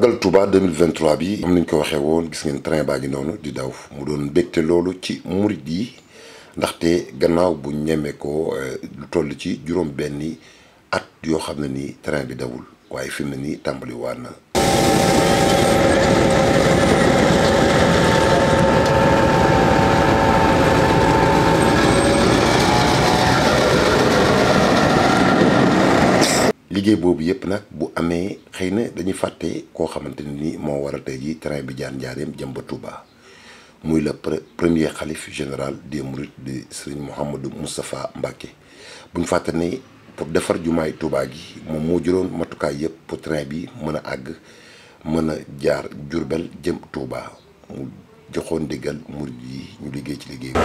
Magal Touba 2023 bi am nañ ko waxee woon gis ngeen train baa ngi noonu di daw mu doon mbégte loolu ci murit yi ndaxte gannaaw bu ñeme ko lu toll ci juróom benni at yoo xam ne nii train bi dawul waaye fi mu ne nii tàmbali waat na. liggéey boobu yëpp nag bu amee xëy na dañuy fàtte koo xamante ne ni moo waral tey jii train bi jaar njaareem jëm ba Touba muy le premier xalif général des mourides di Serigne Mouhamadou Moustapha Mbacké buñ fàtte ne pour defar jumaay Touba gi moom moo jëloon matukaay yëpp pour train bi mën a àgg mën a jaar Diourbel jëm Touba mu joxoon ndigal murid yi ñu liggéey ci liggéey bi